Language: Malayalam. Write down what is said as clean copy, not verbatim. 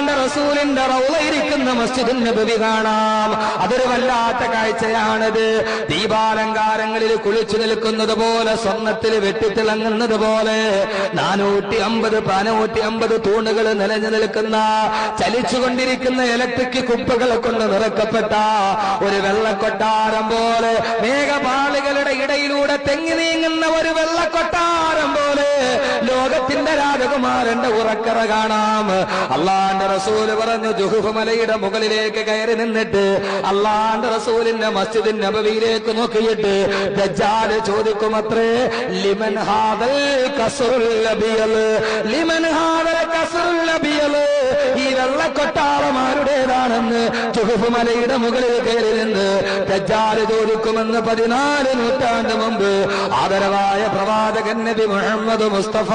അള്ളാന്റെ റസൂലിന്റെ റൗള ഇരിക്കുന്ന മസ്ജിദുൻ നബവി കാണാം. അതൊരു വല്ലാത്ത കാഴ്ചയാണത്. ദീപാലങ്കാരങ്ങളിൽ കുളിച്ചു നിൽക്കുന്നത് പോലെ, സ്വർണ്ണത്തിൽ വെട്ടിത്തിളങ്ങുന്നത് പോലെ 450 തൂണുകൾ നിലഞ്ഞു നിൽക്കുന്ന, ചലിച്ചുകൊണ്ടിരിക്കുന്ന ഇലക്ട്രിക് കുപ്പകളെ കൊണ്ട് നിറക്കപ്പെട്ട ഒരു വെള്ളക്കൊട്ടാരം പോലെ, മേഘപാളികളുടെ ഇടയിലൂടെ തെങ്ങി നീങ്ങുന്ന ഒരു വെള്ളക്കൊട്ടാരം പോലെ ലോകത്തിന്റെ രാജകുമാരന്റെ ഉറക്കറ കാണാം. അള്ളാന്റെ റസൂല് പറഞ്ഞു, ജുഹുഫ് മലയുടെ മുകളിലേക്ക് കയറി നിന്നിട്ട് അള്ളാന്റെ റസൂലിന്റെ മസ്ജിദുൻ നബവിയിലേക്ക് നോക്കിയിട്ട് ദജ്ജാൽ ചോദിക്കുമത്രേ, ലിമൻ ഹാദൽ ഖസ്റുൽ അബിയൽ, ലിമൻ ഹാദൽ ഖസ്റുൽ അബിയൽ, ഈ വെള്ളക്കൊട്ടാരം ആരുടേതാണെന്ന് ജുഹുഫ് മലയുടെ മുകളിൽ കയറി നിന്ന് ദജ്ജാൽ ചോദിക്കുമെന്ന് 14 നൂറ്റാണ്ട് മുമ്പ് ആദരവായ പ്രവാചകൻ നബി മുഹമ്മദ് മുസ്തഫ